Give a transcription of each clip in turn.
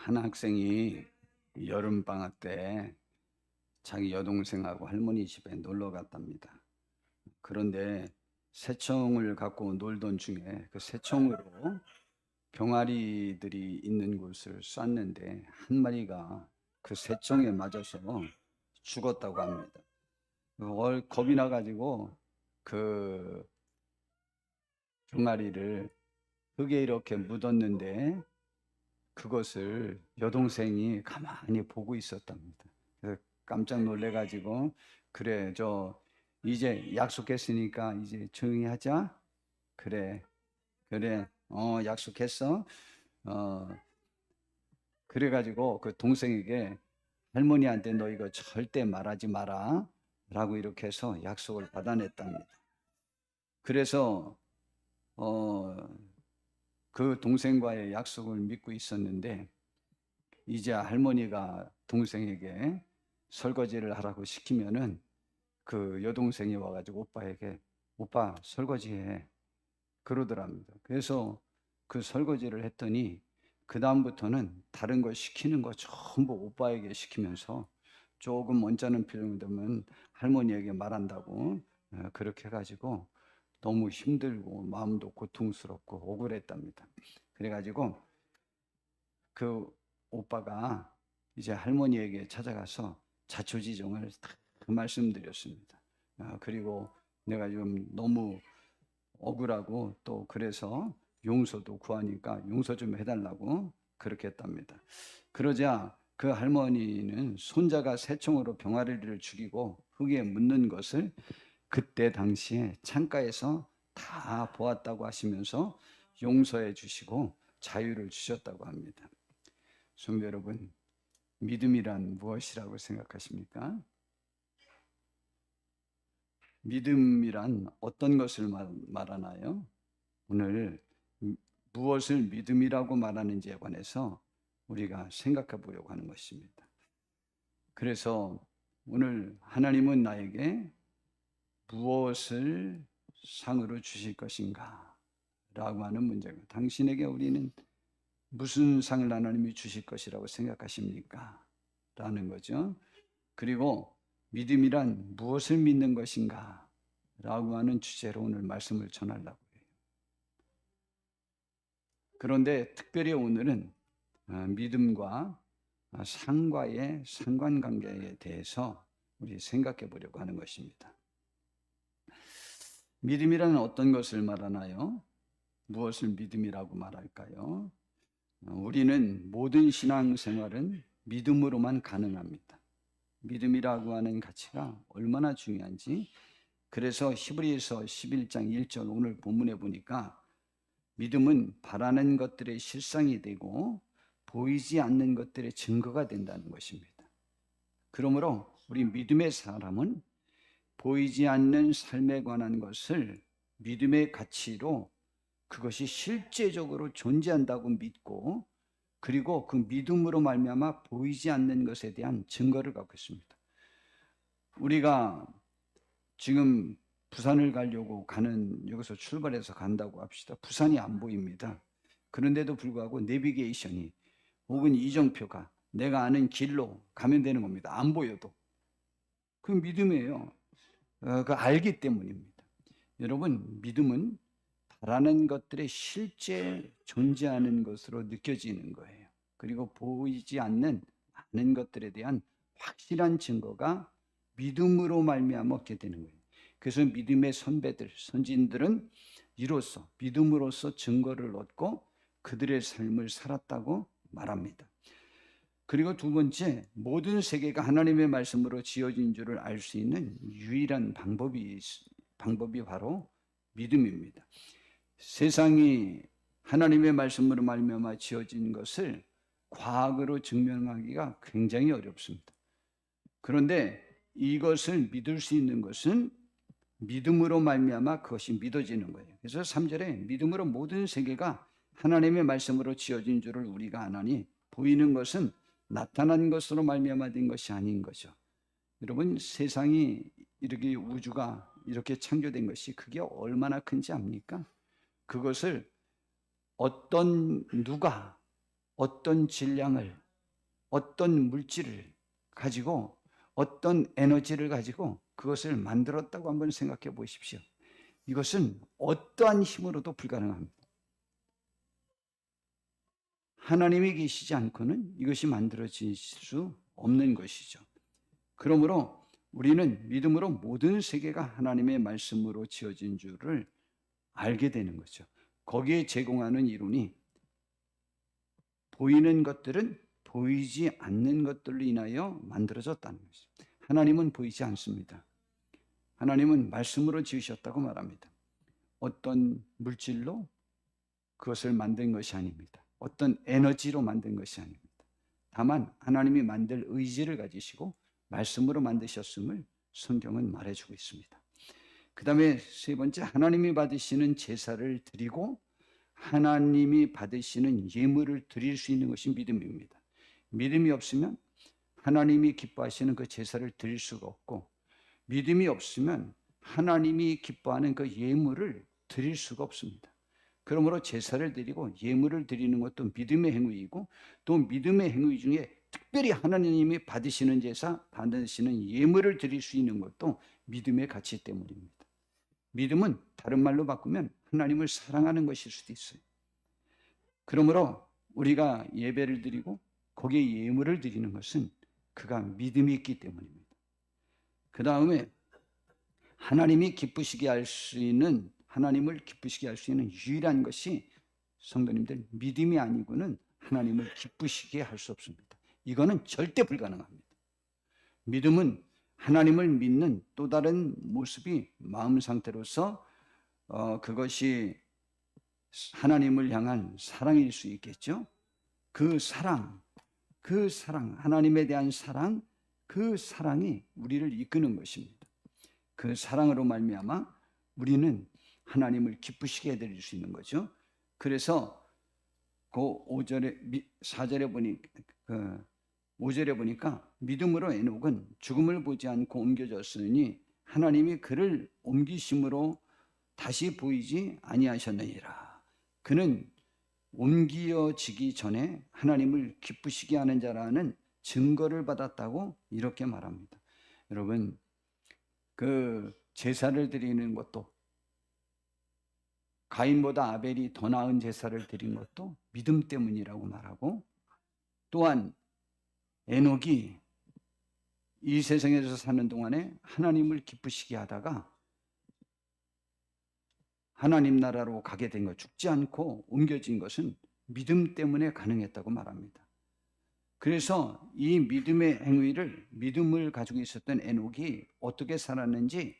한 학생이 여름방학 때 자기 여동생하고 할머니 집에 놀러 갔답니다. 그런데 새총을 갖고 놀던 중에 그 새총으로 병아리들이 있는 곳을 쐈는데 한 마리가 그 새총에 맞아서 죽었다고 합니다. 겁이 나가지고 그 병아리를 흙에 이렇게 묻었는데 그것을 여동생이 가만히 보고 있었답니다. 그래서 깜짝 놀래가지고 그래 저 이제 약속했으니까 이제 조용히 하자. 그래 그래 약속했어. 어 그래가지고 그 동생에게 할머니한테 너 이거 절대 말하지 마라 라고 이렇게 해서 약속을 받아냈답니다. 그래서 그 동생과의 약속을 믿고 있었는데 이제 할머니가 동생에게 설거지를 하라고 시키면은 그 여동생이 와가지고 오빠에게 오빠 설거지해 그러더랍니다. 그래서 그 설거지를 했더니 그 다음부터는 다른 거 시키는 거 전부 오빠에게 시키면서 조금 언짢은 표정이 되면 할머니에게 말한다고 그렇게 해가지고 너무 힘들고 마음도 고통스럽고 억울했답니다. 그래가지고 그 오빠가 이제 할머니에게 찾아가서 자초지종을 다 말씀드렸습니다. 그리고 내가 좀 너무 억울하고 또 그래서 용서도 구하니까 용서 좀 해달라고 그렇게 했답니다. 그러자 그 할머니는 손자가 새총으로 병아리를 죽이고 흙에 묻는 것을 그때 당시에 창가에서 다 보았다고 하시면서 용서해 주시고 자유를 주셨다고 합니다. 성도 여러분, 믿음이란 무엇이라고 생각하십니까? 믿음이란 어떤 것을 말하나요? 오늘 무엇을 믿음이라고 말하는지에 관해서 우리가 생각해 보려고 하는 것입니다. 그래서 오늘 하나님은 나에게 무엇을 상으로 주실 것인가? 라고 하는 문제가 당신에게 우리는 무슨 상을 하나님이 주실 것이라고 생각하십니까? 라는 거죠. 그리고 믿음이란 무엇을 믿는 것인가? 라고 하는 주제로 오늘 말씀을 전하려고 해요. 그런데 특별히 오늘은 믿음과 상과의 상관관계에 대해서 우리 생각해 보려고 하는 것입니다. 믿음이란 어떤 것을 말하나요? 무엇을 믿음이라고 말할까요? 우리는 모든 신앙생활은 믿음으로만 가능합니다. 믿음이라고 하는 가치가 얼마나 중요한지 그래서 히브리서 11장 1절 오늘 본문에 보니까 믿음은 바라는 것들의 실상이 되고 보이지 않는 것들의 증거가 된다는 것입니다. 그러므로 우리 믿음의 사람은 보이지 않는 삶에 관한 것을 믿음의 가치로 그것이 실제적으로 존재한다고 믿고 그리고 그 믿음으로 말미암아 보이지 않는 것에 대한 증거를 갖고 있습니다. 우리가 지금 부산을 가려고 가는 여기서 출발해서 간다고 합시다. 부산이 안 보입니다. 그런데도 불구하고 내비게이션이 혹은 이정표가 내가 아는 길로 가면 되는 겁니다. 안 보여도. 그 믿음이에요. 그 알기 때문입니다. 여러분, 믿음은 바라는 것들의 실제 존재하는 것으로 느껴지는 거예요. 그리고 보이지 않는 많은 것들에 대한 확실한 증거가 믿음으로 말미암아 얻게 되는 거예요. 그래서 믿음의 선배들, 선진들은 이로써 믿음으로써 증거를 얻고 그들의 삶을 살았다고 말합니다. 그리고 두 번째, 모든 세계가 하나님의 말씀으로 지어진 줄을 알 수 있는 유일한 방법이 바로 믿음입니다. 세상이 하나님의 말씀으로 말미암아 지어진 것을 과학으로 증명하기가 굉장히 어렵습니다. 그런데 이것을 믿을 수 있는 것은 믿음으로 말미암아 그것이 믿어지는 거예요. 그래서 3절에 믿음으로 모든 세계가 하나님의 말씀으로 지어진 줄을 우리가 아나니 보이는 것은 나타난 것으로 말미암아 된 것이 아닌 거죠. 여러분, 세상이 이렇게 우주가 이렇게 창조된 것이 그게 얼마나 큰지 압니까? 그것을 누가 어떤 질량을, 어떤 물질을 가지고, 어떤 에너지를 가지고 그것을 만들었다고 한번 생각해 보십시오. 이것은 어떠한 힘으로도 불가능합니다. 하나님이 계시지 않고는 이것이 만들어질 수 없는 것이죠. 그러므로 우리는 믿음으로 모든 세계가 하나님의 말씀으로 지어진 줄을 알게 되는 거죠. 거기에 제공하는 이론이 보이는 것들은 보이지 않는 것들로 인하여 만들어졌다는 것이죠. 하나님은 보이지 않습니다. 하나님은 말씀으로 지으셨다고 말합니다. 어떤 물질로 그것을 만든 것이 아닙니다. 어떤 에너지로 만든 것이 아닙니다. 다만 하나님이 만들 의지를 가지시고 말씀으로 만드셨음을 성경은 말해주고 있습니다. 그 다음에 세 번째, 하나님이 받으시는 제사를 드리고 하나님이 받으시는 예물을 드릴 수 있는 것이 믿음입니다. 믿음이 없으면 하나님이 기뻐하시는 그 제사를 드릴 수가 없고, 믿음이 없으면 하나님이 기뻐하는 그 예물을 드릴 수가 없습니다. 그러므로 제사를 드리고 예물을 드리는 것도 믿음의 행위이고, 또 믿음의 행위 중에 특별히 하나님이 받으시는 제사, 받으시는 예물을 드릴 수 있는 것도 믿음의 가치 때문입니다. 믿음은 다른 말로 바꾸면 하나님을 사랑하는 것일 수도 있어요. 그러므로 우리가 예배를 드리고 거기에 예물을 드리는 것은 그가 믿음이 있기 때문입니다. 그 다음에 하나님이 기쁘시게 할 수 있는, 하나님을 기쁘시게 할 수 있는 유일한 것이, 성도님들, 믿음이 아니고는 하나님을 기쁘시게 할 수 없습니다. 이거는 절대 불가능합니다. 믿음은 하나님을 믿는 또 다른 모습이 마음 상태로서 그것이 하나님을 향한 사랑일 수 있겠죠. 그 사랑, 하나님에 대한 사랑, 그 사랑이 우리를 이끄는 것입니다. 그 사랑으로 말미암아 우리는 하나님을 기쁘시게 해드릴 수 있는 거죠. 그래서 그 4절에 보니까 믿음으로 에녹은 죽음을 보지 않고 옮겨졌으니 하나님이 그를 옮기심으로 다시 보이지 아니하셨느니라. 그는 옮겨지기 전에 하나님을 기쁘시게 하는 자라는 증거를 받았다고 이렇게 말합니다. 여러분, 그 제사를 드리는 것도, 가인보다 아벨이 더 나은 제사를 드린 것도 믿음 때문이라고 말하고, 또한 에녹이 이 세상에서 사는 동안에 하나님을 기쁘시게 하다가 하나님 나라로 가게 된 것, 죽지 않고 옮겨진 것은 믿음 때문에 가능했다고 말합니다. 그래서 이 믿음의 행위를, 믿음을 가지고 있었던 에녹이 어떻게 살았는지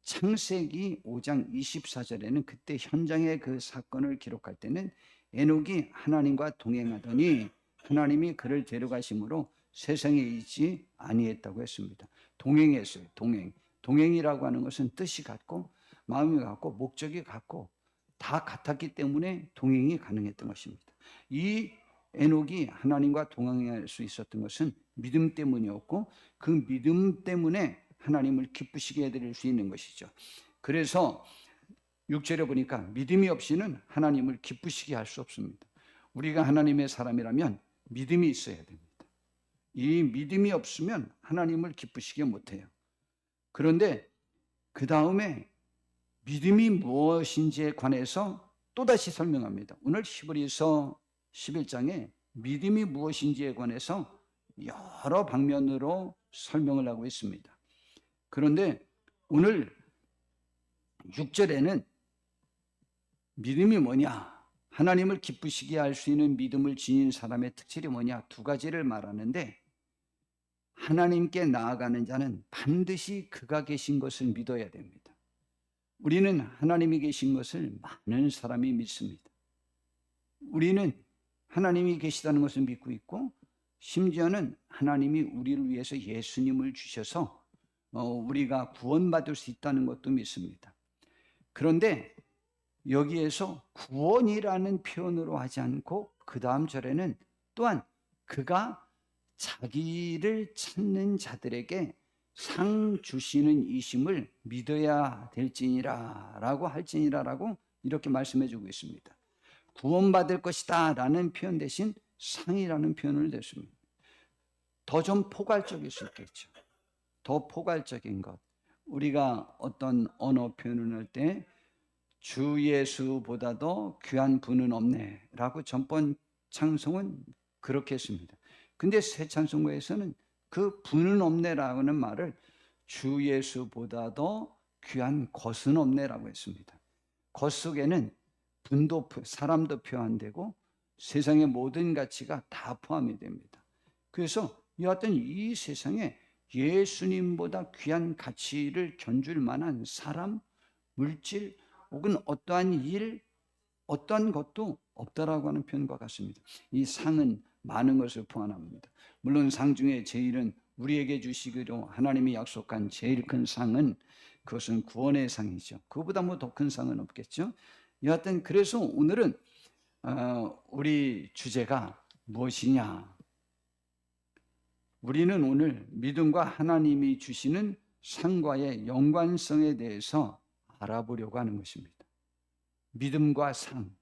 창세기 5장 24절에는 그때 현장의 그 사건을 기록할 때는 에녹이 하나님과 동행하더니 하나님이 그를 데려가심으로 세상에 있지 아니했다고 했습니다. 동행했어요. 동행이라고 하는 것은 뜻이 같고 마음이 같고 목적이 같고 다 같았기 때문에 동행이 가능했던 것입니다. 이 에녹이 하나님과 동행할 수 있었던 것은 믿음 때문이었고, 그 믿음 때문에 하나님을 기쁘시게 해드릴 수 있는 것이죠. 그래서 6절에 보니까 믿음이 없이는 하나님을 기쁘시게 할 수 없습니다. 우리가 하나님의 사람이라면 믿음이 있어야 됩니다. 이 믿음이 없으면 하나님을 기쁘시게 못해요. 그런데 그 다음에 믿음이 무엇인지에 관해서 또다시 설명합니다. 오늘 히브리서 11장에 믿음이 무엇인지에 관해서 여러 방면으로 설명을 하고 있습니다. 그런데 오늘 6절에는 믿음이 뭐냐, 하나님을 기쁘시게 할 수 있는 믿음을 지닌 사람의 특질이 뭐냐, 두 가지를 말하는데, 하나님께 나아가는 자는 반드시 그가 계신 것을 믿어야 됩니다. 우리는 하나님이 계신 것을 많은 사람이 믿습니다. 우리는 하나님이 계시다는 것을 믿고 있고, 심지어는 하나님이 우리를 위해서 예수님을 주셔서 우리가 구원받을 수 있다는 것도 믿습니다. 그런데 여기에서 구원이라는 표현으로 하지 않고 그 다음 절에는 또한 그가 자기를 찾는 자들에게 상 주시는 이심을 믿어야 될지니라 라고 할지니라 라고 이렇게 말씀해 주고 있습니다. 구원받을 것이다 라는 표현 대신 상이라는 표현을 냈습니다. 더 좀 포괄적일 수 있겠죠. 더 포괄적인 것. 우리가 어떤 언어 표현을 할 때 주 예수보다도 귀한 분은 없네라고 전번 찬송은 그렇게 했습니다. 근데 새 찬송가에서는 그 분은 없네라는 말을 주 예수보다도 귀한 것은 없네라고 했습니다. 것 속에는 분도, 사람도 표현되고 세상의 모든 가치가 다 포함이 됩니다. 그래서 여하튼 이 세상에 예수님보다 귀한 가치를 견줄 만한 사람, 물질, 혹은 어떠한 일, 어떠한 것도 없다라고 하는 표현과 같습니다. 이 상은 많은 것을 포함합니다. 물론 상 중에 제일은 우리에게 주시기로 하나님이 약속한 제일 큰 상은 그것은 구원의 상이죠. 그보다 뭐 더 큰 상은 없겠죠. 여하튼 그래서 오늘은 우리 주제가 무엇이냐? 우리는 오늘 믿음과 하나님이 주시는 상과의 연관성에 대해서 알아보려고 하는 것입니다. 믿음과 상,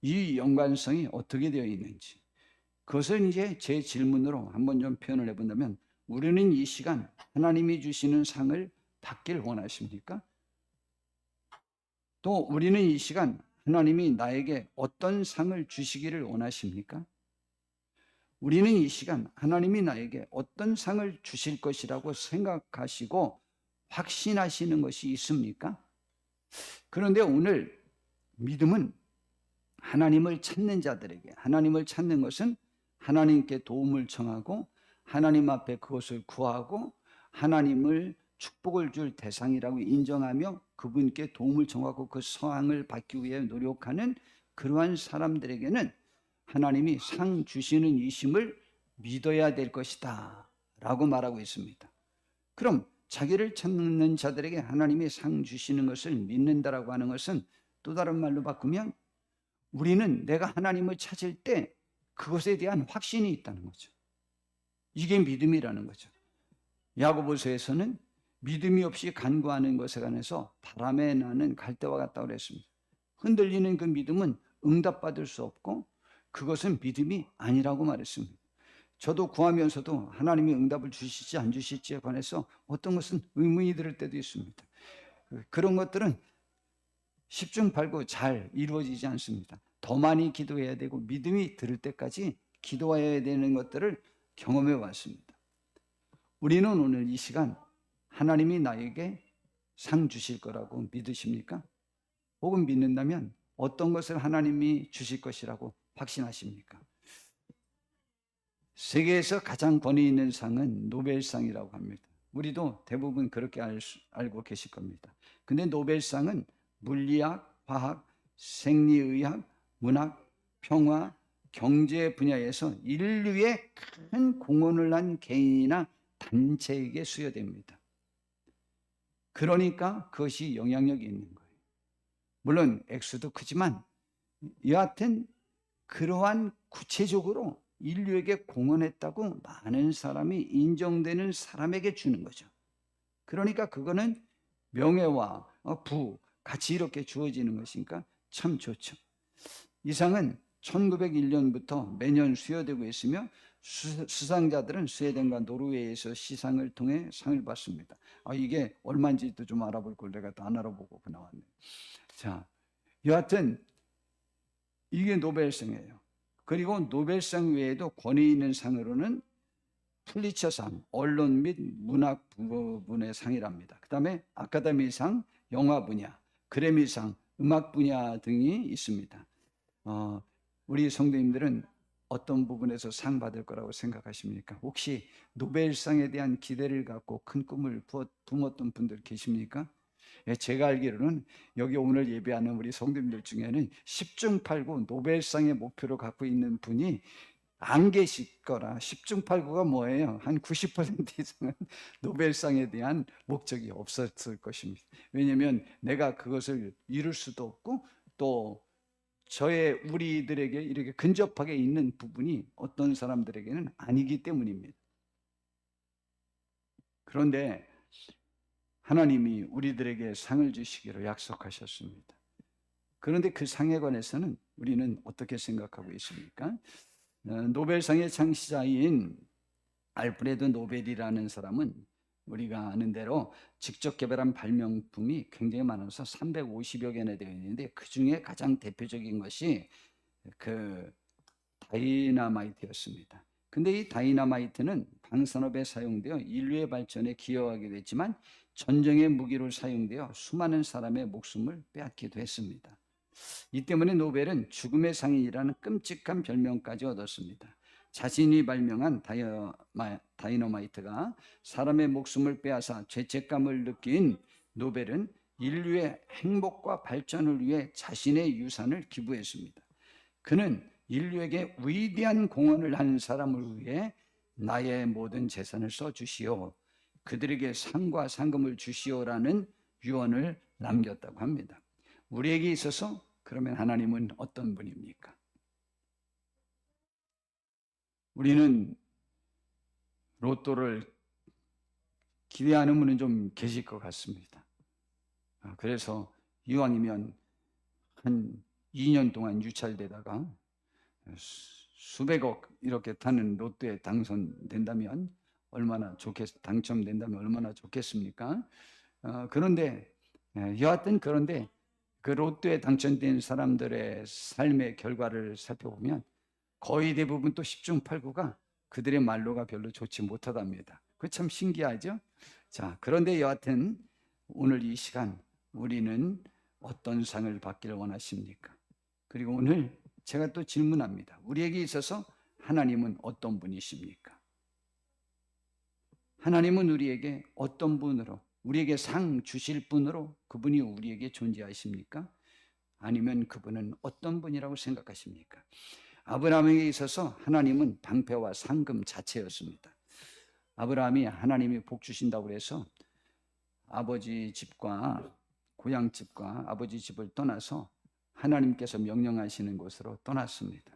이 연관성이 어떻게 되어 있는지, 그것을 이제 제 질문으로 한번 좀 표현을 해본다면, 우리는 이 시간 하나님이 주시는 상을 받길 원하십니까? 또 우리는 이 시간 하나님이 나에게 어떤 상을 주시기를 원하십니까? 우리는 이 시간 하나님이 나에게 어떤 상을 주실 것이라고 생각하시고 확신하시는 것이 있습니까? 그런데 오늘 믿음은 하나님을 찾는 자들에게, 하나님을 찾는 것은 하나님께 도움을 청하고 하나님 앞에 그것을 구하고 하나님을 축복을 줄 대상이라고 인정하며 그분께 도움을 청하고 그 상을 받기 위해 노력하는 그러한 사람들에게는 하나님이 상 주시는 이심을 믿어야 될 것이다 라고 말하고 있습니다. 그럼 자기를 찾는 자들에게 하나님이 상 주시는 것을 믿는다라고 하는 것은 또 다른 말로 바꾸면 우리는 내가 하나님을 찾을 때 그것에 대한 확신이 있다는 거죠. 이게 믿음이라는 거죠. 야고보서에서는 믿음이 없이 간구하는 것에 관해서 바람에 나는 갈대와 같다고 그랬습니다. 흔들리는 그 믿음은 응답받을 수 없고 그것은 믿음이 아니라고 말했습니다. 저도 구하면서도 하나님이 응답을 주실지 안 주실지에 관해서 어떤 것은 의문이 들 때도 있습니다. 그런 것들은 십중팔구 잘 이루어지지 않습니다. 더 많이 기도해야 되고 믿음이 들을 때까지 기도해야 되는 것들을 경험해 왔습니다. 우리는 오늘 이 시간 하나님이 나에게 상 주실 거라고 믿으십니까? 혹은 믿는다면 어떤 것을 하나님이 주실 것이라고 확신하십니까? 세계에서 가장 권위 있는 상은 노벨상이라고 합니다. 우리도 대부분 그렇게 알고 계실 겁니다. 근데 노벨상은 물리학, 화학, 생리의학, 문학, 평화, 경제 분야에서 인류에 큰 공헌을 한 개인이나 단체에게 수여됩니다. 그러니까 그것이 영향력이 있는 거예요. 물론 액수도 크지만 여하튼 그러한 구체적으로 인류에게 공헌했다고 많은 사람이 인정되는 사람에게 주는 거죠. 그러니까 그거는 명예와 부 같이 이렇게 주어지는 것이니까 참 좋죠. 이 상은 1901년부터 매년 수여되고 있으며 수상자들은 스웨덴과 노르웨이에서 시상을 통해 상을 받습니다. 이게 얼마인지도 좀 알아볼 걸 내가 안 알아보고 나왔네. 자, 여하튼 이게 노벨상이에요. 그리고 노벨상 외에도 권위 있는 상으로는 풀리처상, 언론 및 문학 부분의 상이랍니다. 그 다음에 아카데미상, 영화 분야, 그래미상, 음악 분야 등이 있습니다. 우리 성도님들은 어떤 부분에서 상 받을 거라고 생각하십니까? 혹시 노벨상에 대한 기대를 갖고 큰 꿈을 품었던 분들 계십니까? 제가 알기로는 여기 오늘 예배하는 우리 성도님들 중에는 10중팔구 노벨상의 목표를 갖고 있는 분이 안 계실 거라. 10중팔구가 뭐예요? 한 90% 이상은 노벨상에 대한 목적이 없었을 것입니다. 왜냐하면 내가 그것을 이룰 수도 없고 또 우리들에게 이렇게 근접하게 있는 부분이 어떤 사람들에게는 아니기 때문입니다. 그런데 하나님이 우리들에게 상을 주시기로 약속하셨습니다. 그런데 그 상에 관해서는 우리는 어떻게 생각하고 있습니까? 노벨상의 창시자인 알프레드 노벨이라는 사람은 우리가 아는 대로 직접 개발한 발명품이 굉장히 많아서 350여 개나 되어 있는데 그 중에 가장 대표적인 것이 그 다이너마이트였습니다. 근데 이 다이너마이트는 방산업에 사용되어 인류의 발전에 기여하기도 했지만 전쟁의 무기로 사용되어 수많은 사람의 목숨을 빼앗기도 했습니다. 이 때문에 노벨은 죽음의 상인이라는 끔찍한 별명까지 얻었습니다. 자신이 발명한 다이너마이트가 사람의 목숨을 빼앗아 죄책감을 느낀 노벨은 인류의 행복과 발전을 위해 자신의 유산을 기부했습니다. 그는 인류에게 위대한 공헌을 한 사람을 위해 나의 모든 재산을 써주시오, 그들에게 상과 상금을 주시오라는 유언을 남겼다고 합니다. 우리에게 있어서 그러면 하나님은 어떤 분입니까? 우리는 로또를 기대하는 분은 좀 계실 것 같습니다. 그래서 이왕이면 한 2년 동안 유찰되다가 수백억 이렇게 타는 로또에 당첨된다면 얼마나 좋겠습니까? 그런데 여하튼 그런데 그 로또에 당첨된 사람들의 삶의 결과를 살펴보면 거의 대부분 또 10중 8구가 그들의 말로가 별로 좋지 못하답니다. 그거 참 신기하죠? 자, 그런데 여하튼 오늘 이 시간 우리는 어떤 상을 받기를 원하십니까? 그리고 오늘 제가 또 질문합니다. 우리에게 있어서 하나님은 어떤 분이십니까? 하나님은 우리에게 어떤 분으로, 우리에게 상 주실 분으로 그분이 우리에게 존재하십니까? 아니면 그분은 어떤 분이라고 생각하십니까? 아브라함에게 있어서 하나님은 방패와 상금 자체였습니다. 아브라함이 하나님이 복 주신다고 해서 아버지 집과 고향 집과 아버지 집을 떠나서 하나님께서 명령하시는 곳으로 떠났습니다.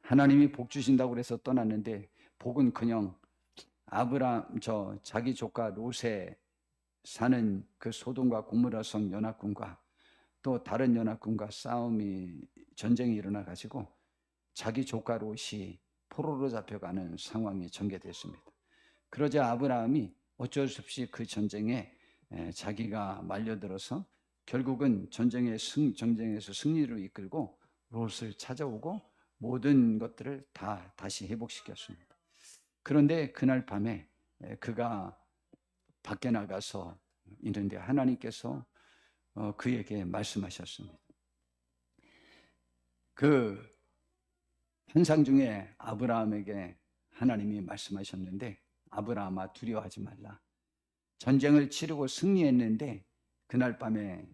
하나님이 복 주신다고 해서 떠났는데 복은커녕 자기 조카 롯에 사는 그 소돔과 고모라 성 연합군과 또 다른 연합군과 전쟁이 일어나 가지고 자기 조카 롯이 포로로 잡혀가는 상황이 전개됐습니다. 그러자 아브라함이 어쩔 수 없이 그 전쟁에 자기가 말려들어서 결국은 전쟁에서 승리를 이끌고 롯을 찾아오고 모든 것들을 다시 회복시켰습니다. 그런데 그날 밤에 그가 밖에 나가서 있는데 하나님께서 그에게 말씀하셨습니다. 그 환상 중에 아브라함에게 하나님이 말씀하셨는데, 아브라함아 두려워하지 말라. 전쟁을 치르고 승리했는데 그날 밤에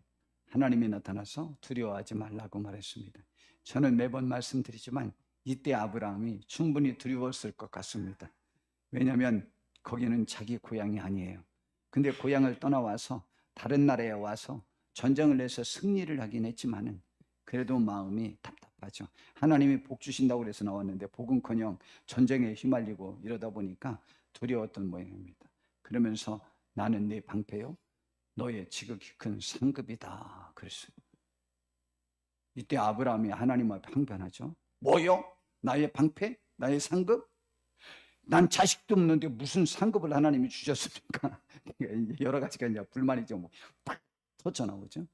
하나님이 나타나서 두려워하지 말라고 말했습니다. 저는 매번 말씀드리지만 이때 아브라함이 충분히 두려웠을 것 같습니다. 왜냐하면 거기는 자기 고향이 아니에요. 근데 고향을 떠나와서 다른 나라에 와서 전쟁을 해서 승리를 하긴 했지만은 그래도 마음이 답답하죠. 하나님이 복 주신다고 그래서 나왔는데 복은커녕 전쟁에 휘말리고 이러다 보니까 두려웠던 모양입니다. 그러면서 나는 네 방패요, 너의 지극히 큰 상급이다 그랬어요. 이때 아브라함이 하나님 앞에 항변하죠. 뭐요? 나의 방패? 나의 상급? 난 자식도 없는데 무슨 상급을 하나님이 주셨습니까? 여러 가지가 이제 불만이죠. 딱 터져나오죠.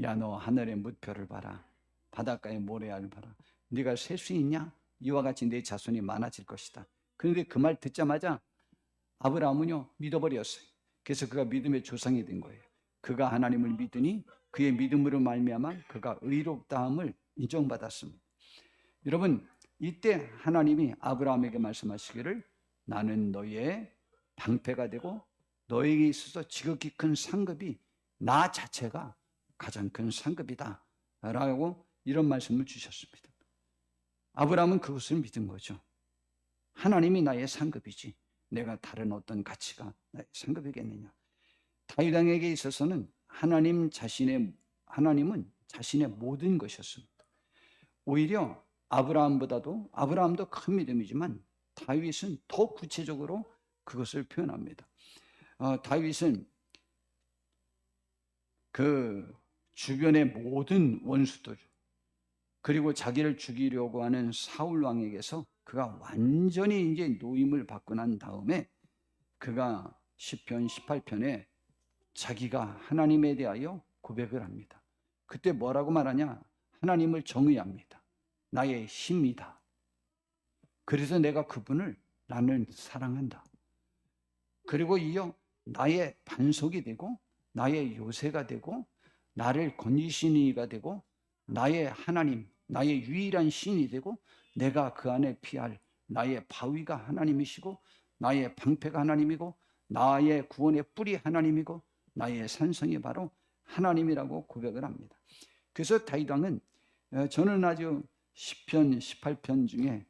야, 너 하늘의 무표를 봐라. 바닷가의 모래알을 봐라. 네가 셀 수 있냐? 이와 같이 내 자손이 많아질 것이다. 그런데 그 말 듣자마자 아브라함은요 믿어버렸어요. 그래서 그가 믿음의 조상이 된 거예요. 그가 하나님을 믿으니 그의 믿음으로 말미암아 그가 의롭다함을 인정받았습니다. 여러분, 이때 하나님이 아브라함에게 말씀하시기를 나는 너의 방패가 되고 너에게 있어서 지극히 큰 상급이 나 자체가 가장 큰 상급이다 라고 이런 말씀을 주셨습니다. 아브라함은 그것을 믿은 거죠. 하나님이 나의 상급이지 내가 다른 어떤 가치가 나의 상급이겠느냐. 다윗 왕에게 있어서는 하나님은 자신의 모든 것이었습니다. 오히려 아브라함도 큰 믿음이지만 다윗은 더 구체적으로 그것을 표현합니다. 다윗은 그 주변의 모든 원수들, 그리고 자기를 죽이려고 하는 사울 왕에게서 그가 완전히 이제 노임을 받고 난 다음에 그가 시편 18편에 자기가 하나님에 대하여 고백을 합니다. 그때 뭐라고 말하냐? 하나님을 정의합니다. 나의 힘이다. 그래서 내가 그분을 나는 사랑한다. 그리고 이어 나의 반석이 되고 나의 요새가 되고 나를 건지시는 이가 되고 나의 하나님, 나의 유일한 신이 되고 내가 그 안에 피할 나의 바위가 하나님이시고 나의 방패가 하나님이고 나의 구원의 뿔이 하나님이고 나의 산성이 바로 하나님이라고 고백을 합니다. 그래서 다윗 왕은 저는 아주 시편 18편 중에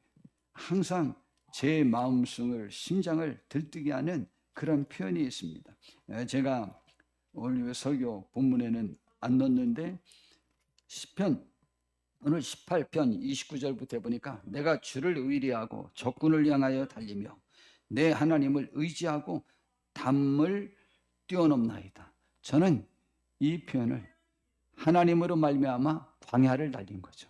항상 제 마음속을 심장을 들뜨게 하는 그런 표현이 있습니다. 제가 오늘 설교 본문에는 안 넣었는데 시편 오늘 18편 29절부터 보니까 내가 주를 의리하고 적군을 향하여 달리며 내 하나님을 의지하고 담을 뛰어넘나이다. 저는 이 표현을 하나님으로 말미암아 광야를 달린 거죠.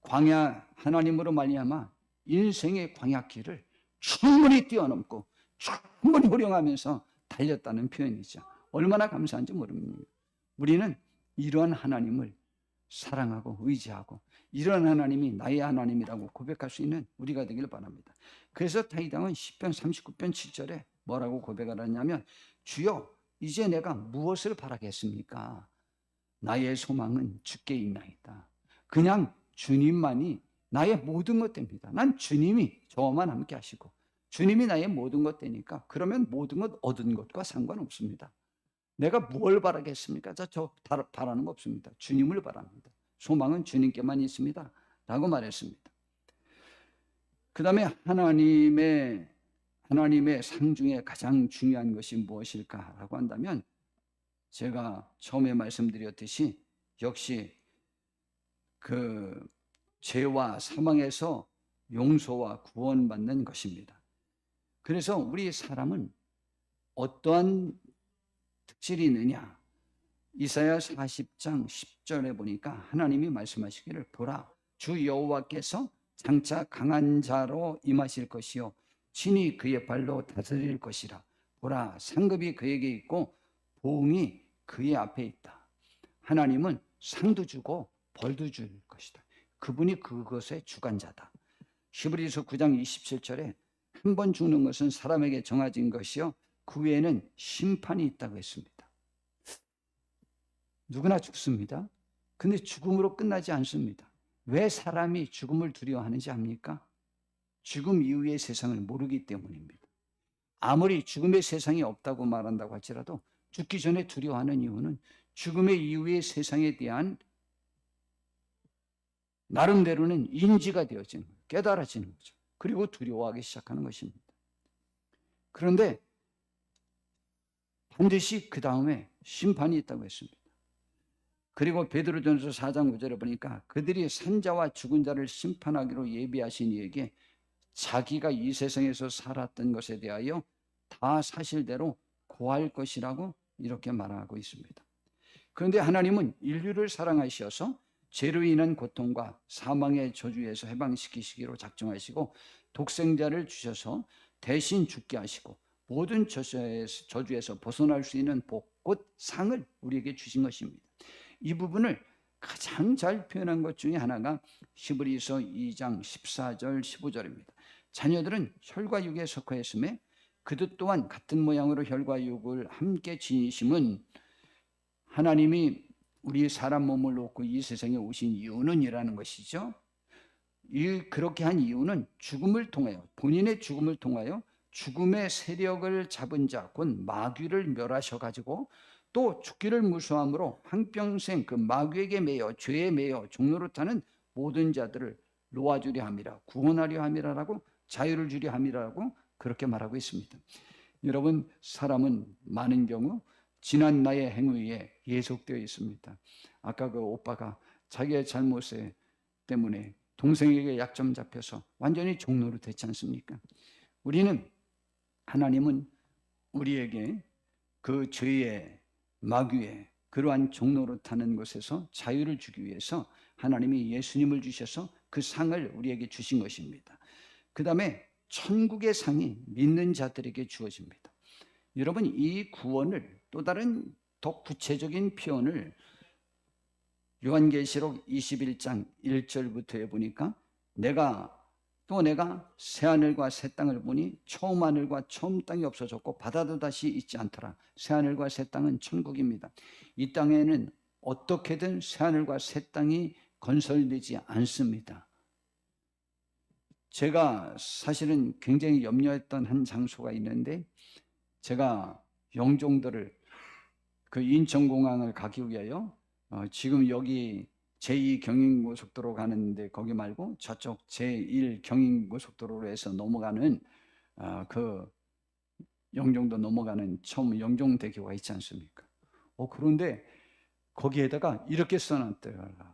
광야 하나님으로 말미암아 인생의 광야길을 충분히 뛰어넘고 충분히 호령하면서 달렸다는 표현이죠. 얼마나 감사한지 모릅니다. 우리는 이러한 하나님을 사랑하고 의지하고 이런 하나님이 나의 하나님이라고 고백할 수 있는 우리가 되길 바랍니다. 그래서 다윗 왕은 시편 39편 7절에 뭐라고 고백을 하냐면 주여 이제 내가 무엇을 바라겠습니까? 나의 소망은 주께 있나이다. 그냥 주님만이 나의 모든 것 됩니다. 난 주님이 저만 함께 하시고 주님이 나의 모든 것 되니까 그러면 모든 것 얻은 것과 상관없습니다. 내가 뭘 바라겠습니까? 저 바라는 거 없습니다. 주님을 바랍니다. 소망은 주님께만 있습니다. 라고 말했습니다. 그 다음에 하나님의 상 중에 가장 중요한 것이 무엇일까라고 한다면 제가 처음에 말씀드렸듯이 역시 그 죄와 사망에서 용서와 구원받는 것입니다. 그래서 우리 사람은 어떠한 특질이 있느냐? 이사야 40장 10절에 보니까 하나님이 말씀하시기를 보라 주 여호와께서 장차 강한 자로 임하실 것이요 친히 그의 발로 다스릴 것이라. 보라 상급이 그에게 있고 보응이 그의 앞에 있다. 하나님은 상도 주고 벌도 줄 것이다. 그분이 그것의 주관자다. 히브리서 9장 27절에 한 번 죽는 것은 사람에게 정해진 것이요 그 외에는 심판이 있다고 했습니다. 누구나 죽습니다. 근데 죽음으로 끝나지 않습니다. 왜 사람이 죽음을 두려워하는지 압니까? 죽음 이후의 세상을 모르기 때문입니다. 아무리 죽음의 세상이 없다고 말한다고 할지라도 죽기 전에 두려워하는 이유는 죽음의 이후의 세상에 대한 나름대로는 인지가 되어지는 거예요. 깨달아지는 거죠. 그리고 두려워하기 시작하는 것입니다. 그런데 반드시 그 다음에 심판이 있다고 했습니다. 그리고 베드로전서 4장 5절에 보니까 그들이 산자와 죽은 자를 심판하기로 예비하신 이에게 자기가 이 세상에서 살았던 것에 대하여 다 사실대로 고할 것이라고 이렇게 말하고 있습니다. 그런데 하나님은 인류를 사랑하셔서 죄로 인한 고통과 사망의 저주에서 해방시키시기로 작정하시고 독생자를 주셔서 대신 죽게 하시고 모든 저주에서 벗어날 수 있는 복, 곧 상을 우리에게 주신 것입니다. 이 부분을 가장 잘 표현한 것 중에 하나가 히브리서 2장 14절 15절입니다. 자녀들은 혈과 육에 속하였음에 그들 또한 같은 모양으로 혈과 육을 함께 지니심은 하나님이 우리 사람 몸을 놓고 이 세상에 오신 이유는 이라는 것이죠. 그렇게 한 이유는 죽음을 통하여 본인의 죽음을 통하여 죽음의 세력을 잡은 자 곧 마귀를 멸하셔가지고 또 죽기를 무서함으로 한평생 그 마귀에게 매여 죄에 매여 종노릇하는 모든 자들을 놓아주려 함이라 구원하려 함이라라고 자유를 주려 함이라고 그렇게 말하고 있습니다. 여러분 사람은 많은 경우 지난 나의 행위에 예속되어 있습니다. 아까 그 오빠가 자기의 잘못 때문에 동생에게 약점 잡혀서 완전히 종노릇했지 않습니까? 하나님은 우리에게 그 죄의 마귀의 그러한 종노릇하는 것에서 자유를 주기 위해서 하나님이 예수님을 주셔서 그 상을 우리에게 주신 것입니다. 그 다음에 천국의 상이 믿는 자들에게 주어집니다. 여러분, 이 구원을 또 다른 더 구체적인 표현을 요한계시록 21장 1절부터에 보니까 내가 새하늘과 새 땅을 보니 처음 하늘과 처음 땅이 없어졌고 바다도 다시 있지 않더라. 새하늘과 새 땅은 천국입니다. 이 땅에는 어떻게든 새하늘과 새 땅이 건설되지 않습니다. 제가 사실은 굉장히 염려했던 한 장소가 있는데, 제가 영종도를 그 인천공항을 가기 위하여 지금 여기 제2 경인고속도로 가는데 거기 말고 저쪽 제1 경인고속도로로 해서 넘어가는 그 영종도 넘어가는 처음 영종대교가 있지 않습니까? 그런데 거기에다가 이렇게 써놨더라고요.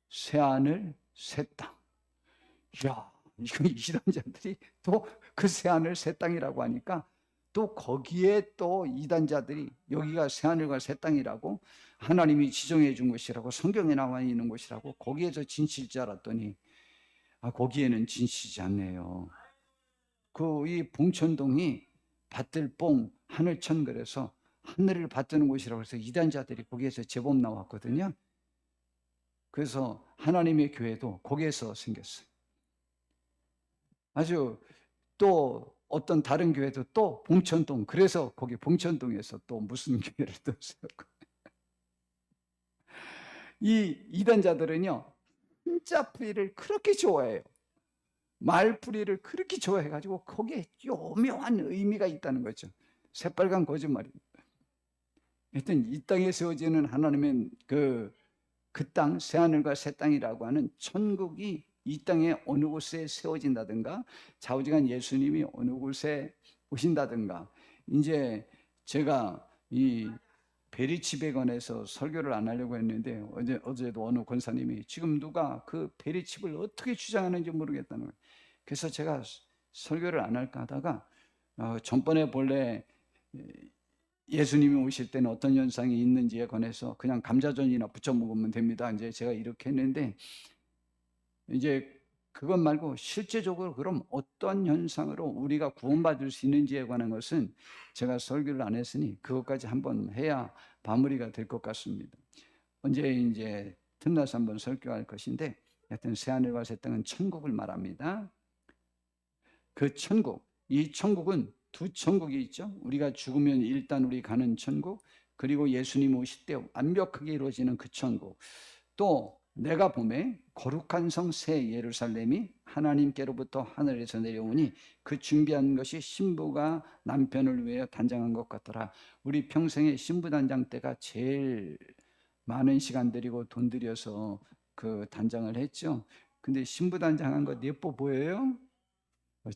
새하늘 새 땅. 이야, 이거 이단자들이 또 그 새하늘 새 땅이라고 하니까 또 거기에 또 이단자들이 여기가 새하늘과 새 땅이라고 하나님이 지정해 준 것이라고 성경에 나와 있는 것이라고 거기에서 진실일 줄 알았더니 거기에는 진실이지 않네요. 이 봉천동이 밭들뽕 하늘천 그래서 하늘을 받드는 곳이라고 해서 이단자들이 거기에서 제법 나왔거든요. 그래서 하나님의 교회도 거기에서 생겼어요. 아주 또 어떤 다른 교회도 또 봉천동, 그래서 거기 봉천동에서 또 무슨 교회를 또 세웠고 이 이단자들은요 진짜 풀이를 그렇게 좋아해요. 말풀이를 그렇게 좋아해가지고 거기에 요묘한 의미가 있다는 거죠. 새빨간 거짓말입니다. 하여튼 이 땅에 세워지는 하나님의 그 땅, 새하늘과 새 땅이라고 하는 천국이 이 땅에 어느 곳에 세워진다든가 좌우지간 예수님이 어느 곳에 오신다든가, 이제 제가 이 베리칩에 관해서 설교를 안 하려고 했는데 어제도 어느 권사님이 지금 누가 그 베리칩을 어떻게 주장하는지 모르겠다는 거예요. 그래서 제가 설교를 안 할까 하다가 전번에 본래 예수님이 오실 때는 어떤 현상이 있는지에 관해서 그냥 감자전이나 부쳐 먹으면 됩니다. 이제 제가 이렇게 했는데, 이제 그것 말고 실제적으로 그럼 어떤 현상으로 우리가 구원받을 수 있는지에 관한 것은 제가 설교를 안 했으니 그것까지 한번 해야 마무리가 될 것 같습니다. 언제 이제 틈나서 한번 설교할 것인데, 하여튼 새하늘과 새 땅은 천국을 말합니다. 그 천국, 이 천국은 두 천국이 있죠. 우리가 죽으면 일단 우리 가는 천국, 그리고 예수님 오실 때 완벽하게 이루어지는 그 천국, 또 내가 봄에 거룩한 성 새 예루살렘이 하나님께로부터 하늘에서 내려오니 그 준비한 것이 신부가 남편을 위하여 단장한 것 같더라. 우리 평생에 신부 단장 때가 제일 많은 시간 들이고 돈 들여서 그 단장을 했죠. 근데 신부 단장한 거 예뻐 보여요?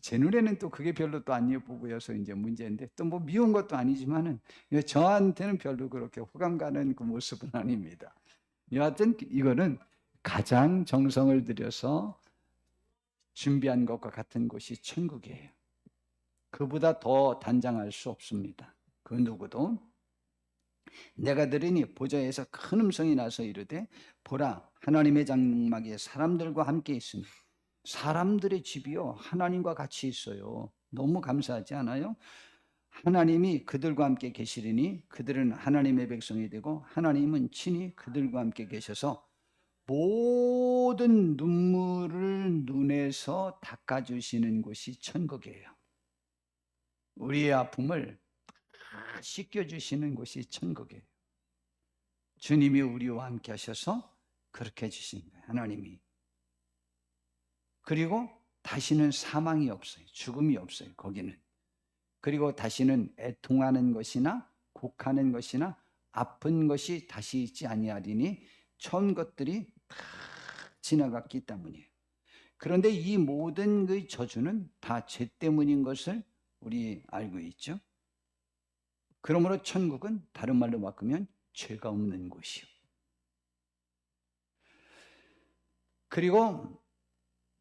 제 눈에는 또 그게 별로 또 안 예뻐 보여서 이제 문제인데, 또 뭐 미운 것도 아니지만은 저한테는 별로 그렇게 호감 가는 그 모습은 아닙니다. 여하튼 이거는 가장 정성을 들여서 준비한 것과 같은 곳이 천국이에요. 그보다 더 단장할 수 없습니다. 그 누구도. 내가 들으니 보좌에서 큰 음성이 나서 이르되 보라, 하나님의 장막에 사람들과 함께 있으니, 사람들의 집이요 하나님과 같이 있어요. 너무 감사하지 않아요? 하나님이 그들과 함께 계시리니 그들은 하나님의 백성이 되고 하나님은 친히 그들과 함께 계셔서 모든 눈물을 눈에서 닦아주시는 곳이 천국이에요. 우리의 아픔을 다 씻겨주시는 곳이 천국이에요. 주님이 우리와 함께 하셔서 그렇게 해주신 거예요. 하나님이. 그리고 다시는 사망이 없어요. 죽음이 없어요. 거기는. 그리고 다시는 애통하는 것이나 곡하는 것이나 아픈 것이 다시 있지 아니하리니 처음 것들이 다 지나갔기 때문이에요. 그런데 이 모든 그 저주는 다 죄 때문인 것을 우리 알고 있죠. 그러므로 천국은 다른 말로 바꾸면 죄가 없는 곳이요. 그리고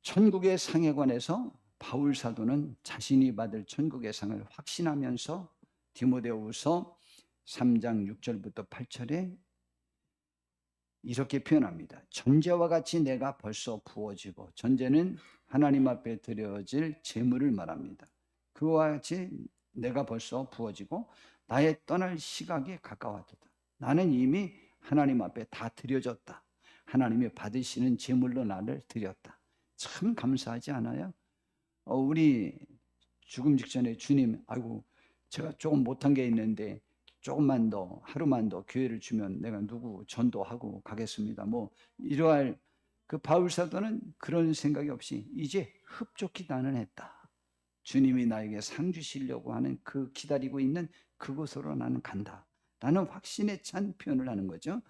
천국의 상에 관해서 바울 사도는 자신이 받을 천국의 상을 확신하면서 디모데후서 3장 6절부터 8절에 이렇게 표현합니다. 전제와 같이 내가 벌써 부어지고, 전제는 하나님 앞에 드려질 제물을 말합니다. 그와 같이 내가 벌써 부어지고 나의 떠날 시각이 가까웠다. 나는 이미 하나님 앞에 다 드려졌다. 하나님이 받으시는 제물로 나를 드렸다. 참 감사하지 않아요? 우리 죽음 직전에 주님, 아이고 제가 조금 못한 게 있는데 조금만 더, 하루만 더 기회를 주면 내가 누구 전도하고 가겠습니다. 뭐 이러할 그 바울 사도는 그런 생각이 없이 이제 흡족히 나는 했다. 주님이 나에게 상 주시려고 하는 그 기다리고 있는 그곳으로 나는 간다. 라는 확신에 찬 표현을 하는 거죠.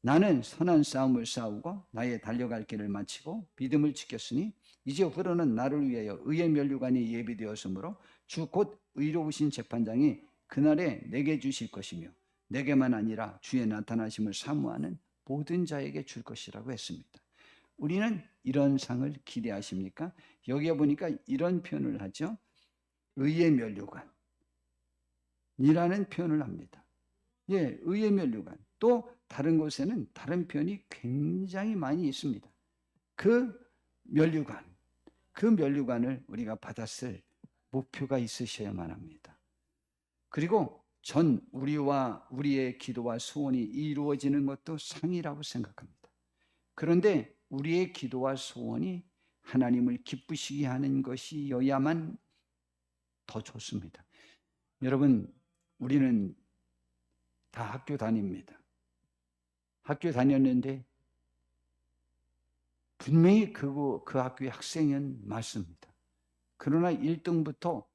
나는 선한 싸움을 싸우고 나의 달려갈 길을 마치고 믿음을 지켰으니 이제 후로는 나를 위하여 의의 면류관이 예비되었으므로 주 곧 의로우신 재판장이 그날에 내게 주실 것이며 내게만 아니라 주의 나타나심을 사모하는 모든 자에게 줄 것이라고 했습니다. 우리는 이런 상을 기대하십니까? 여기에 보니까 이런 표현을 하죠. 의의 면류관이라는 표현을 합니다. 예, 의의 면류관. 또 다른 곳에는 다른 표현이 굉장히 많이 있습니다. 그 면류관을 우리가 받았을 목표가 있으셔야만 합니다. 그리고 우리와 우리의 기도와 소원이 이루어지는 것도 상이라고 생각합니다. 그런데 우리의 기도와 소원이 하나님을 기쁘시게 하는 것이어야만 더 좋습니다. 여러분, 우리는 다 학교 다닙니다. 학교 다녔는데 분명히 그 학교의 학생은 맞습니다. 그러나 1등부터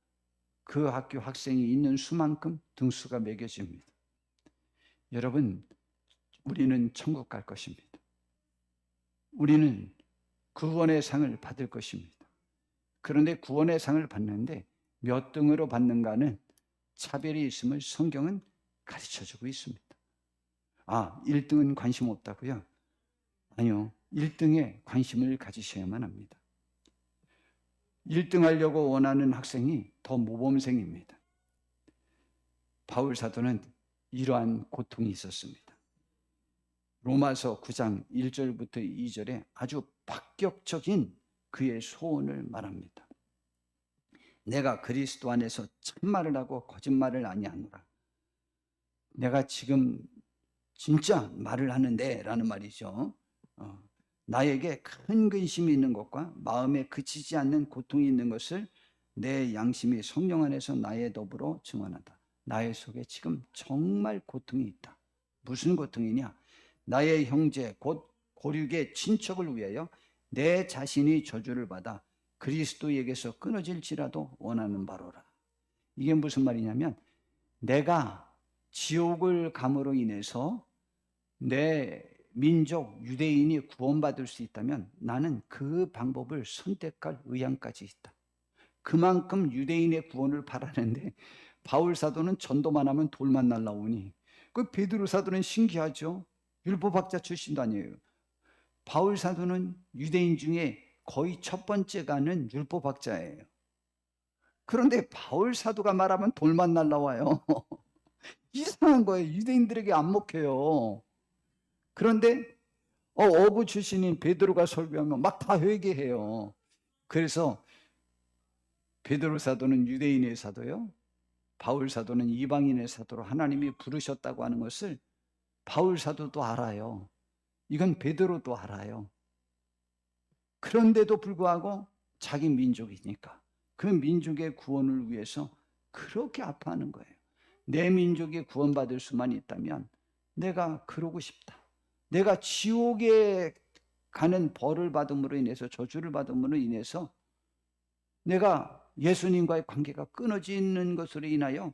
그 학교 학생이 있는 수만큼 등수가 매겨집니다. 여러분, 우리는 천국 갈 것입니다. 우리는 구원의 상을 받을 것입니다. 그런데 구원의 상을 받는데 몇 등으로 받는가는 차별이 있음을 성경은 가르쳐주고 있습니다. 1등은 관심 없다고요? 아니요. 1등에 관심을 가지셔야만 합니다. 1등 하려고 원하는 학생이 더 모범생입니다. 바울 사도는 이러한 고통이 있었습니다. 로마서 9장 1절부터 2절에 아주 파격적인 그의 소원을 말합니다. 내가 그리스도 안에서 참말을 하고 거짓말을 아니하노라. 내가 지금 진짜 말을 하는데 라는 말이죠. 나에게 큰 근심이 있는 것과 마음에 그치지 않는 고통이 있는 것을 내 양심이 성령 안에서 나의 더불어 증언하다. 나의 속에 지금 정말 고통이 있다. 무슨 고통이냐? 나의 형제 곧 고륙의 친척을 위하여 내 자신이 저주를 받아 그리스도에게서 끊어질지라도 원하는 바로라. 이게 무슨 말이냐면 내가 지옥을 감으로 인해서 내 민족 유대인이 구원받을 수 있다면 나는 그 방법을 선택할 의향까지 있다. 그만큼 유대인의 구원을 바라는데 바울 사도는 전도만 하면 돌만 날라오니 그 베드로 사도는 신기하죠. 율법학자 출신도 아니에요. 바울 사도는 유대인 중에 거의 첫 번째 가는 율법학자예요. 그런데 바울 사도가 말하면 돌만 날라와요. 이상한 거예요. 유대인들에게 안 먹혀요. 그런데 어부 출신인 베드로가 설교하면 막 다 회개해요. 그래서 베드로 사도는 유대인의 사도요, 바울 사도는 이방인의 사도로 하나님이 부르셨다고 하는 것을 바울 사도도 알아요. 이건 베드로도 알아요. 그런데도 불구하고 자기 민족이니까 그 민족의 구원을 위해서 그렇게 아파하는 거예요. 내 민족이 구원받을 수만 있다면 내가 그러고 싶다. 내가 지옥에 가는 벌을 받음으로 인해서, 저주를 받음으로 인해서 내가 예수님과의 관계가 끊어지는 것으로 인하여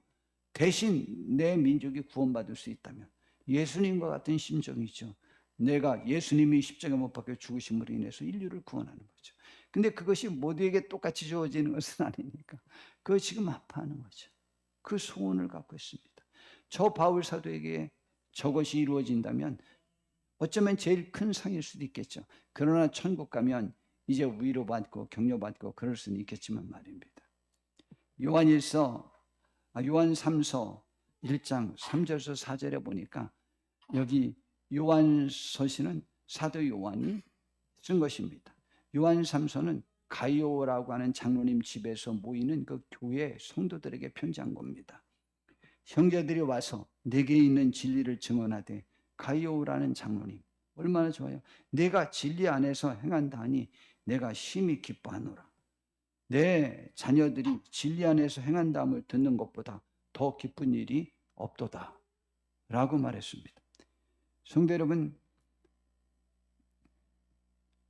대신 내 민족이 구원받을 수 있다면 예수님과 같은 심정이죠. 내가 예수님이 십자가 못 박혀 죽으심으로 인해서 인류를 구원하는 거죠. 근데 그것이 모두에게 똑같이 주어지는 것은 아니니까 그거 지금 아파하는 거죠. 그 소원을 갖고 있습니다. 저 바울 사도에게 저것이 이루어진다면 어쩌면 제일 큰 상일 수도 있겠죠. 그러나 천국 가면 이제 위로받고 격려받고 그럴 수는 있겠지만 말입니다. 요한 3서 1장 3절에서 4절에 보니까 여기 요한서신은 사도 요한이 쓴 것입니다. 요한 3서는 가이오라고 하는 장로님 집에서 모이는 그 교회 성도들에게 편지한 겁니다. 형제들이 와서 내게 있는 진리를 증언하되 가이오라는 장로님 얼마나 좋아요. 내가 진리 안에서 행한다 하니 내가 심히 기뻐하노라. 내 자녀들이 진리 안에서 행한다함을 듣는 것보다 더 기쁜 일이 없도다 라고 말했습니다. 성도 여러분,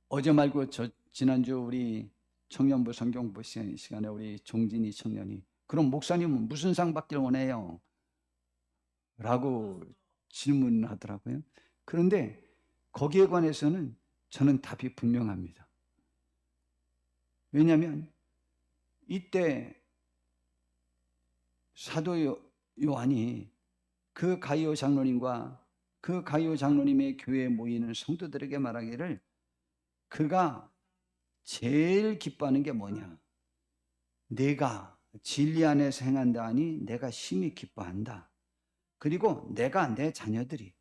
어제 말고 지난주 우리 청년부 성경부 시간에 우리 종진이 청년이 그럼 목사님은 무슨 상 받길 원해요? 라고 질문하더라고요. 그런데 거기에 관해서는 저는 답이 분명합니다. 왜냐하면 이때 사도 요한이 그 가이오 장로님과 그 가이오 장로님의 교회에 모이는 성도들에게 말하기를 그가 제일 기뻐하는 게 뭐냐? 내가 진리 안에서 행한다 하니 내가 심히 기뻐한다. 그리고 내가 내 자녀들이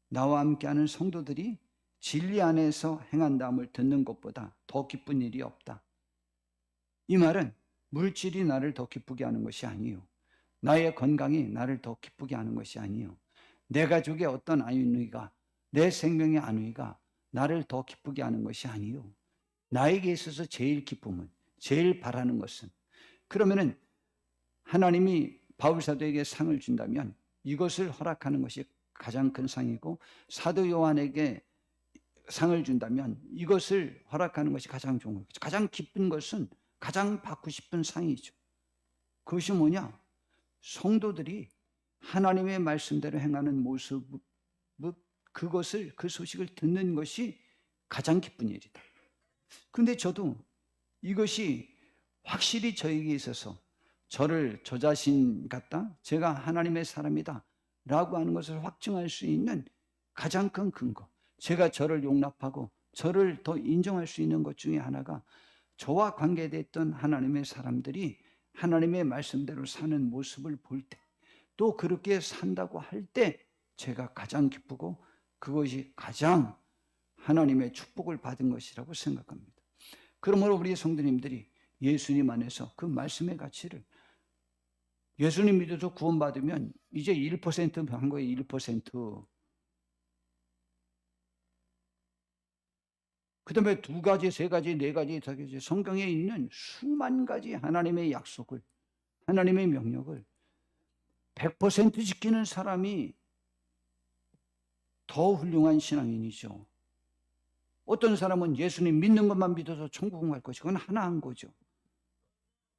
나와 함께하는 성도들이 진리 안에서 행한다함을 듣는 것보다 더 기쁜 일이 없다. 이 말은 물질이 나를 더 기쁘게 하는 것이 아니요. 나의 건강이 나를 더 기쁘게 하는 것이 아니요. 내 가족의 어떤 안위가, 내 생명의 안위가 나를 더 기쁘게 하는 것이 아니요. 나에게 있어서 제일 기쁨은, 제일 바라는 것은, 그러면은 하나님이 바울사도에게 상을 준다면 이것을 허락하는 것이 가장 큰 상이고, 사도 요한에게 상을 준다면 이것을 허락하는 것이 가장 좋은 거죠. 가장 기쁜 것은 가장 받고 싶은 상이죠. 그것이 뭐냐? 성도들이 하나님의 말씀대로 행하는 모습, 그것을, 그 소식을 듣는 것이 가장 기쁜 일이다. 근데 저도 이것이 확실히 저에게 있어서 저를 저 자신 같다, 제가 하나님의 사람이다 라고 하는 것을 확증할 수 있는 가장 큰 근거, 제가 저를 용납하고 저를 더 인정할 수 있는 것 중에 하나가 저와 관계됐던 하나님의 사람들이 하나님의 말씀대로 사는 모습을 볼 때, 또 그렇게 산다고 할 때 제가 가장 기쁘고 그것이 가장 하나님의 축복을 받은 것이라고 생각합니다. 그러므로 우리 성도님들이 예수님 안에서 그 말씀의 가치를, 예수님 믿어서 구원받으면 이제 1%한 거예요. 1%. 그 다음에 2가지, 3가지, 4가지, 5가지 성경에 있는 수만 가지 하나님의 약속을, 하나님의 명령을 100% 지키는 사람이 더 훌륭한 신앙인이죠. 어떤 사람은 예수님 믿는 것만 믿어서 천국은 갈 것이, 그건 하나 한 거죠.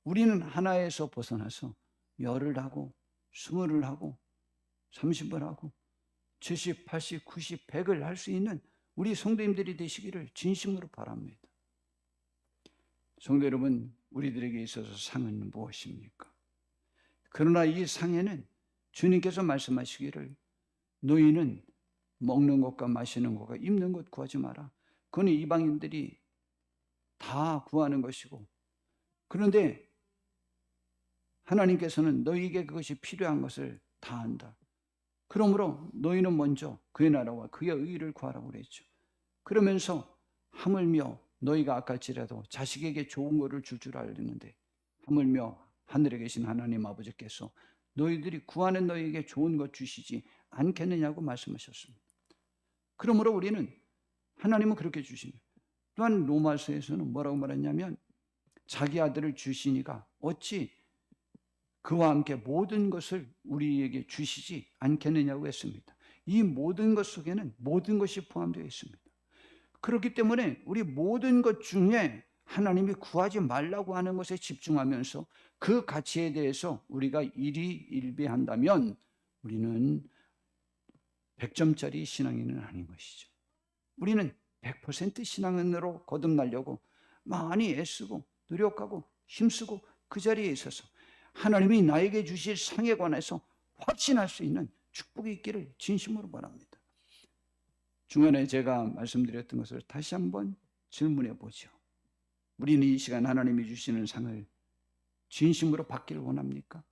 우리는 하나에서 벗어나서 10을 하고 20을 하고 30을 하고 70, 80, 90, 100을 할 수 있는 우리 성도님들이 되시기를 진심으로 바랍니다. 성도 여러분, 우리들에게 있어서 상은 무엇입니까? 그러나 이 상에는 주님께서 말씀하시기를 너희는 먹는 것과 마시는 것과 입는 것 구하지 마라. 그건 이방인들이 다 구하는 것이고, 그런데 하나님께서는 너희에게 그것이 필요한 것을 다 안다. 그러므로 너희는 먼저 그의 나라와 그의 의를 구하라고 그랬죠. 그러면서 하물며 너희가 아까지라도 자식에게 좋은 것을 줄 알았는데 하물며 하늘에 계신 하나님 아버지께서 너희들이 구하는 너희에게 좋은 것 주시지 않겠느냐고 말씀하셨습니다. 그러므로 우리는, 하나님은 그렇게 주시니, 또한 로마서에서는 뭐라고 말했냐면 자기 아들을 주시니가 어찌 그와 함께 모든 것을 우리에게 주시지 않겠느냐고 했습니다. 이 모든 것 속에는 모든 것이 포함되어 있습니다. 그렇기 때문에 우리 모든 것 중에 하나님이 구하지 말라고 하는 것에 집중하면서 그 가치에 대해서 우리가 일희일비한다면 우리는 100점짜리 신앙인은 아닌 것이죠. 우리는 100% 신앙인으로 거듭나려고 많이 애쓰고 노력하고 힘쓰고 그 자리에 있어서 하나님이 나에게 주실 상에 관해서 확신할 수 있는 축복이 있기를 진심으로 바랍니다. 중간에 제가 말씀드렸던 것을 다시 한번 질문해 보죠. 우리는 이 시간 하나님이 주시는 상을 진심으로 받기를 원합니까?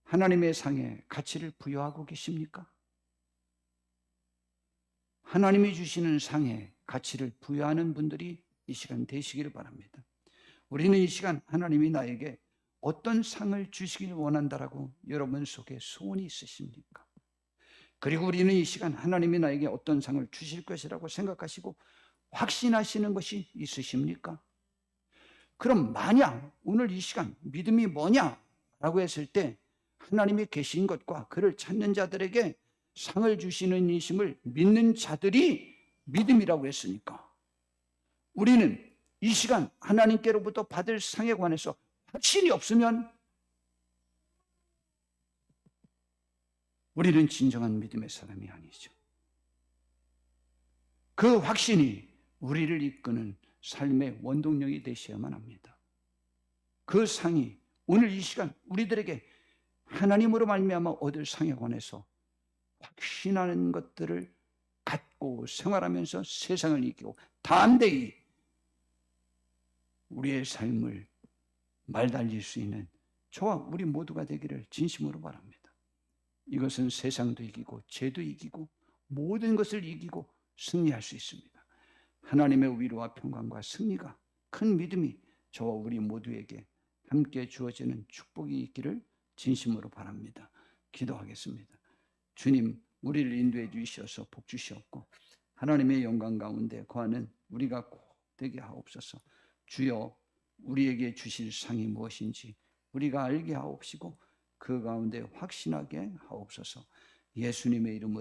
하나님의 상에 가치를 부여하고 계십니까? 하나님이 주시는 상에 가치를 부여하는 분들이 이 시간 되시기를 바랍니다. 우리는 이 시간 하나님이 나에게 어떤 상을 주시길 원한다라고 여러분 속에 소원이 있으십니까? 그리고 우리는 이 시간 하나님이 나에게 어떤 상을 주실 것이라고 생각하시고 확신하시는 것이 있으십니까? 그럼 만약 오늘 이 시간 믿음이 뭐냐라고 했을 때 하나님이 계신 것과 그를 찾는 자들에게 상을 주시는 이심을 믿는 자들이 믿음이라고 했으니까 우리는 이 시간 하나님께로부터 받을 상에 관해서 확신이 없으면 우리는 진정한 믿음의 사람이 아니죠. 그 확신이 우리를 이끄는 삶의 원동력이 되셔야만 합니다. 그 상이 오늘 이 시간 우리들에게 하나님으로 말미암아 얻을 상에 관해서 확신하는 것들을 갖고 생활하면서 세상을 이기고 담대히 우리의 삶을 말달릴 수 있는 저와 우리 모두가 되기를 진심으로 바랍니다. 이것은 세상도 이기고 죄도 이기고 모든 것을 이기고 승리할 수 있습니다. 하나님의 위로와 평강과 승리가 큰 믿음이 저와 우리 모두에게 함께 주어지는 축복이 있기를 진심으로 바랍니다. 기도하겠습니다. 주님, 우리를 인도해 주시어서 복 주시옵고 하나님의 영광 가운데 거하는 우리가 꼭 되게 하옵소서. 주여, 우리에게 주실 상이 무엇인지 우리가 알게 하옵시고 그 가운데 확신하게 하옵소서. 예수님의 이름으로